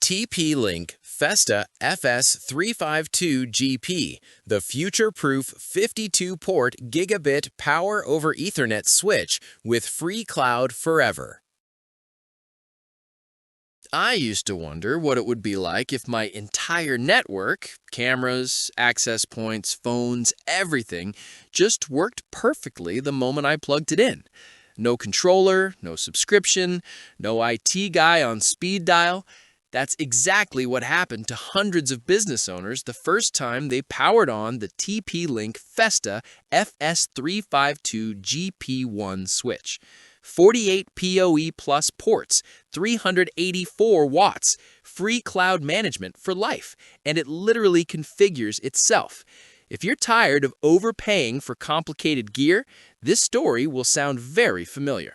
TP-Link Festa FS352GP, the future-proof 52-port Gigabit Power over Ethernet switch with free cloud forever. I used to wonder what it would be like if my entire network, cameras, access points, phones, everything, just worked perfectly the moment I plugged it in. No controller, no subscription, no IT guy on speed dial. That's exactly what happened to hundreds of business owners the first time they powered on the TP-Link Festa FS352GP1 switch. 48 PoE plus ports, 384 watts, free cloud management for life, and it literally configures itself. If you're tired of overpaying for complicated gear, this story will sound very familiar.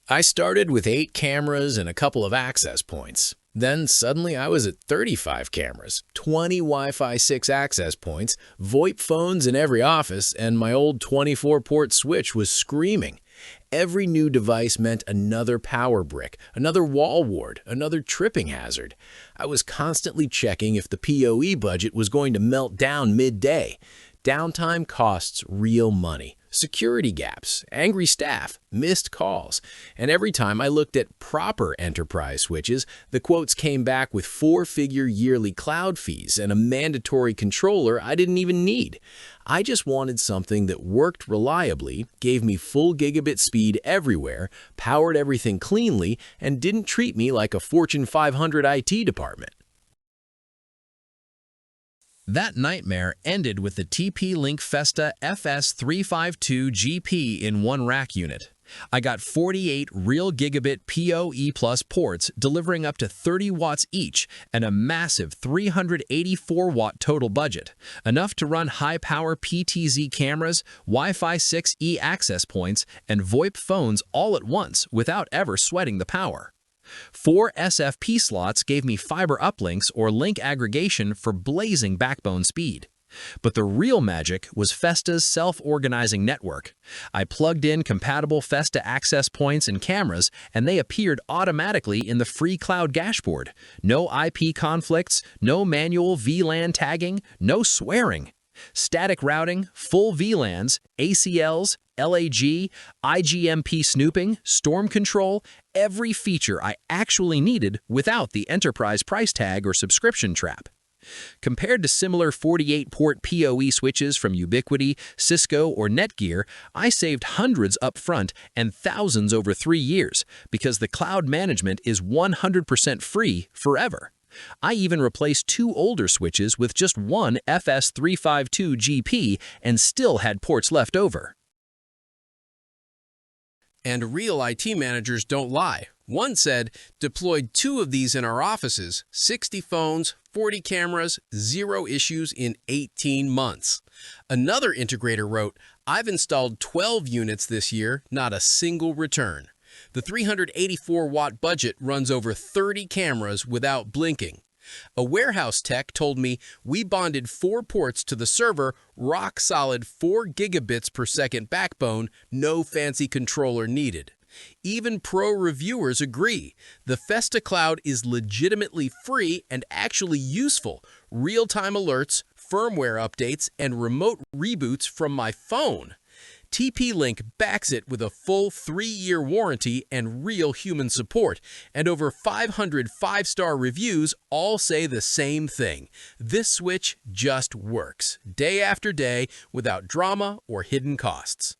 I started with 8 cameras and a couple of access points. Then suddenly I was at 35 cameras, 20 Wi-Fi 6 access points, VoIP phones in every office, and my old 24-port switch was screaming. Every new device meant another power brick, another wall wart, another tripping hazard. I was constantly checking if the PoE budget was going to melt down midday. Downtime costs real money. Security gaps, angry staff, missed calls, and every time I looked at proper enterprise switches, the quotes came back with 4-figure yearly cloud fees and a mandatory controller I didn't even need. I just wanted something that worked reliably, gave me full gigabit speed everywhere, powered everything cleanly, and didn't treat me like a Fortune 500 IT department. That nightmare ended with the TP-Link Festa FS352GP in one rack unit. I got 48 real gigabit PoE plus ports delivering up to 30 watts each and a massive 384-watt total budget, enough to run high-power PTZ cameras, Wi-Fi 6E access points, and VoIP phones all at once without ever sweating the power. 4 SFP slots gave me fiber uplinks or link aggregation for blazing backbone speed. But the real magic was Festa's self-organizing network. I plugged in compatible Festa access points and cameras, and they appeared automatically in the free cloud dashboard. No IP conflicts, no manual VLAN tagging, no swearing. Static routing, full VLANs, ACLs, LAG, IGMP snooping, storm control, every feature I actually needed without the enterprise price tag or subscription trap. Compared to similar 48-port PoE switches from Ubiquiti, Cisco, or Netgear, I saved hundreds up front and thousands over 3 years because the cloud management is 100% free forever. I even replaced 2 older switches with just one FS352GP and still had ports left over. And real IT managers don't lie. One said, deployed 2 of these in our offices, 60 phones, 40 cameras, 0 issues in 18 months. Another integrator wrote, I've installed 12 units this year, not a single return. The 384-watt budget runs over 30 cameras without blinking. A warehouse tech told me we bonded 4 ports to the server, rock-solid 4 gigabits per second backbone, no fancy controller needed. Even pro reviewers agree. The Festa Cloud is legitimately free and actually useful. Real-time alerts, firmware updates, and remote reboots from my phone. TP-Link backs it with a full 3-year warranty and real human support, and over 500 5-star reviews all say the same thing. This switch just works, day after day, without drama or hidden costs.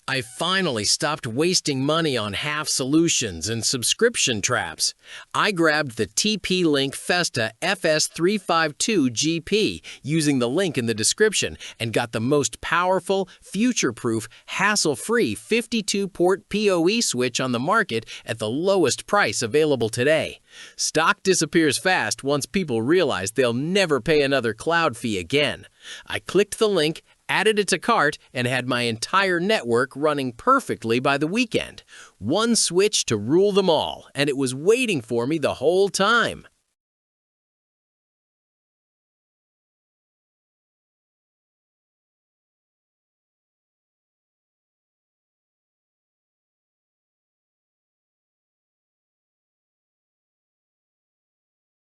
I finally stopped wasting money on half solutions and subscription traps. I grabbed the TP-Link Festa FS352GP using the link in the description and got the most powerful, future-proof, hassle-free 52-port PoE switch on the market at the lowest price available today. Stock disappears fast once people realize they'll never pay another cloud fee again. I clicked the link, added it to cart, and had my entire network running perfectly by the weekend. One switch to rule them all, and it was waiting for me the whole time.